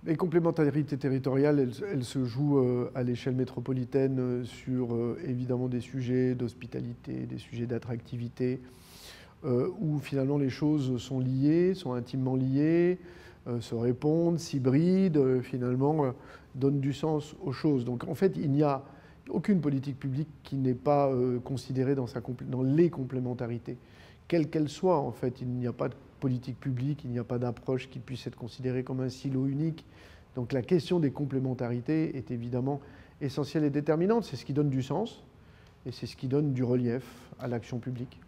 Les complémentarités territoriales, elles se jouent à l'échelle métropolitaine sur évidemment des sujets d'hospitalité, des sujets d'attractivité, où finalement les choses sont liées, sont intimement liées, se répondent, s'hybrident, finalement donnent du sens aux choses. Donc en fait, il n'y a aucune politique publique qui n'est pas considérée dans les complémentarités. Quelle qu'elle soit, en fait, il n'y a pas de politique publique, il n'y a pas d'approche qui puisse être considérée comme un silo unique. Donc la question des complémentarités est évidemment essentielle et déterminante. C'est ce qui donne du sens et c'est ce qui donne du relief à l'action publique.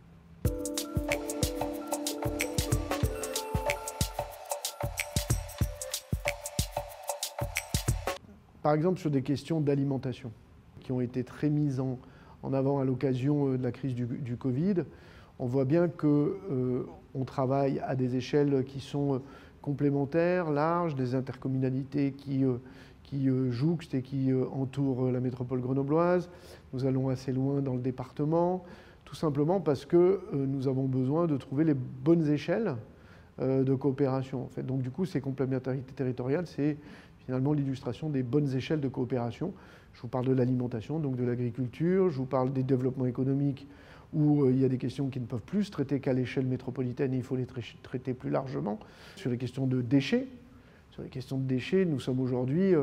Par exemple, sur des questions d'alimentation qui ont été très mises en avant à l'occasion de la crise du Covid, on voit bien qu'on travaille à des échelles qui sont complémentaires, larges, des intercommunalités qui jouxtent et qui entourent la métropole grenobloise. Nous allons assez loin dans le département, tout simplement parce que nous avons besoin de trouver les bonnes échelles de coopération. En fait. Donc du coup, ces complémentarités territoriales, c'est finalement l'illustration des bonnes échelles de coopération. Je vous parle de l'alimentation, donc de l'agriculture, je vous parle des développements économiques où il y a des questions qui ne peuvent plus se traiter qu'à l'échelle métropolitaine et il faut les traiter plus largement. Sur les questions de déchets, nous sommes aujourd'hui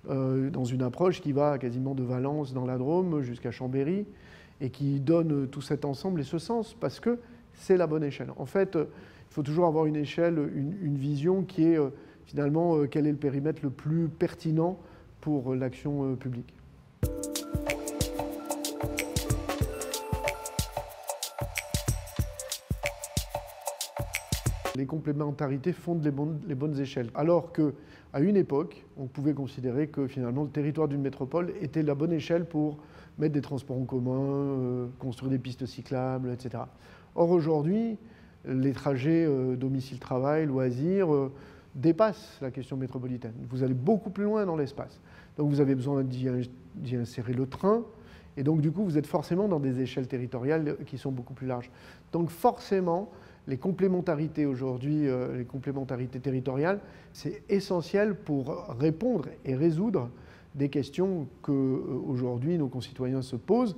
dans une approche qui va quasiment de Valence dans la Drôme jusqu'à Chambéry et qui donne tout cet ensemble et ce sens parce que c'est la bonne échelle. En fait, il faut toujours avoir une échelle, une vision qui est finalement quel est le périmètre le plus pertinent pour l'action publique. Les complémentarités fondent les bonnes échelles. Alors qu'à une époque, on pouvait considérer que finalement le territoire d'une métropole était la bonne échelle pour mettre des transports en commun, construire des pistes cyclables, etc. Or aujourd'hui, les trajets domicile-travail, loisirs, dépassent la question métropolitaine. Vous allez beaucoup plus loin dans l'espace. Donc vous avez besoin d'y insérer le train. Et donc du coup, vous êtes forcément dans des échelles territoriales qui sont beaucoup plus larges. Donc forcément, les complémentarités aujourd'hui, les complémentarités territoriales, c'est essentiel pour répondre et résoudre des questions qu'aujourd'hui nos concitoyens se posent,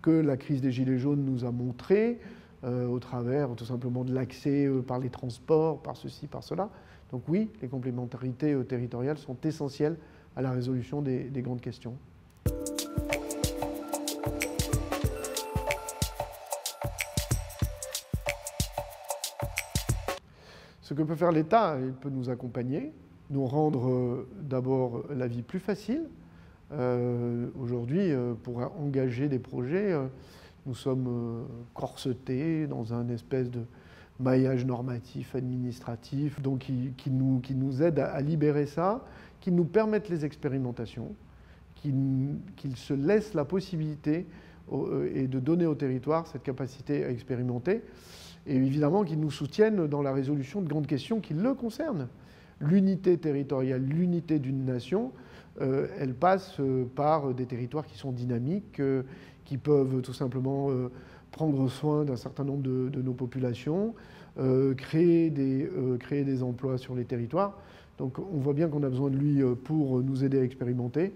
que la crise des Gilets jaunes nous a montré au travers tout simplement de l'accès par les transports, par ceci, par cela. Donc oui, les complémentarités territoriales sont essentielles à la résolution des grandes questions. Ce que peut faire l'État, il peut nous accompagner, nous rendre d'abord la vie plus facile. Aujourd'hui, pour engager des projets, nous sommes corsetés dans un espèce de maillage normatif, administratif, donc qui nous aide à libérer ça, qui nous permettent les expérimentations, qu'il se laisse la possibilité et de donner au territoire cette capacité à expérimenter, et évidemment qui nous soutiennent dans la résolution de grandes questions qui le concernent. L'unité territoriale, l'unité d'une nation, elle passe par des territoires qui sont dynamiques, qui peuvent tout simplement prendre soin d'un certain nombre de nos populations, créer des emplois sur les territoires. Donc on voit bien qu'on a besoin de lui pour nous aider à expérimenter,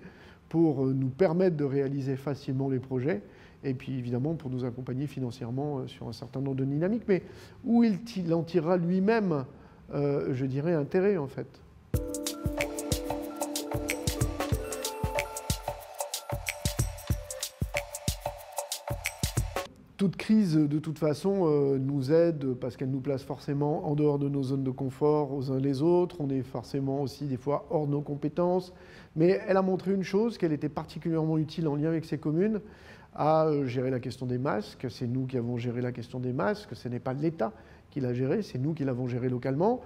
pour nous permettre de réaliser facilement les projets, et puis évidemment pour nous accompagner financièrement sur un certain nombre de dynamiques, mais où il en tirera lui-même, je dirais, intérêt en fait. Toute crise, de toute façon, nous aide parce qu'elle nous place forcément en dehors de nos zones de confort aux uns les autres. On est forcément aussi des fois hors de nos compétences. Mais elle a montré une chose, qu'elle était particulièrement utile en lien avec ces communes, à gérer la question des masques. C'est nous qui avons géré la question des masques. Ce n'est pas l'État qui l'a géré, c'est nous qui l'avons géré localement.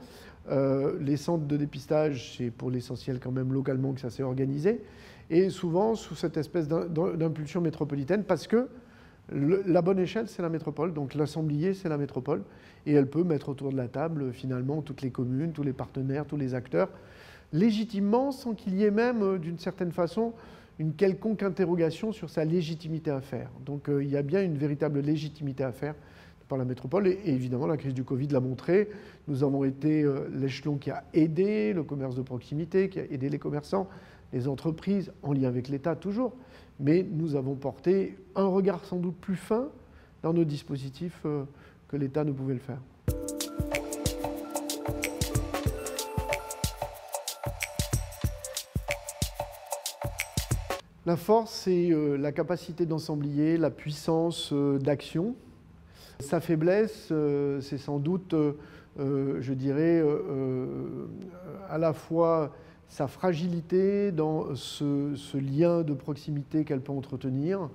Les centres de dépistage, c'est pour l'essentiel quand même localement que ça s'est organisé. Et souvent sous cette espèce d'impulsion métropolitaine parce que la bonne échelle, c'est la métropole, donc l'assemblier, c'est la métropole, et elle peut mettre autour de la table, finalement, toutes les communes, tous les partenaires, tous les acteurs, légitimement, sans qu'il y ait même, d'une certaine façon, une quelconque interrogation sur sa légitimité à faire. Donc il y a bien une véritable légitimité à faire par la métropole. Et évidemment, la crise du Covid l'a montré. Nous avons été l'échelon qui a aidé le commerce de proximité, qui a aidé les commerçants, les entreprises, en lien avec l'État toujours. Mais nous avons porté un regard sans doute plus fin dans nos dispositifs que l'État ne pouvait le faire. La force, c'est la capacité d'ensemblier, la puissance d'action. Sa faiblesse, c'est sans doute, je dirais, à la fois sa fragilité dans ce lien de proximité qu'elle peut entretenir,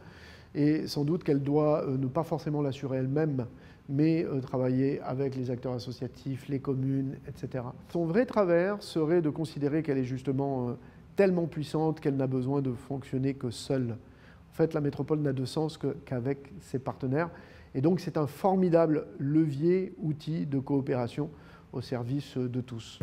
et sans doute qu'elle doit ne pas forcément l'assurer elle-même, mais travailler avec les acteurs associatifs, les communes, etc. Son vrai travers serait de considérer qu'elle est justement tellement puissante qu'elle n'a besoin de fonctionner que seule. En fait, la métropole n'a de sens qu'avec ses partenaires. Et donc, c'est un formidable levier, outil de coopération au service de tous.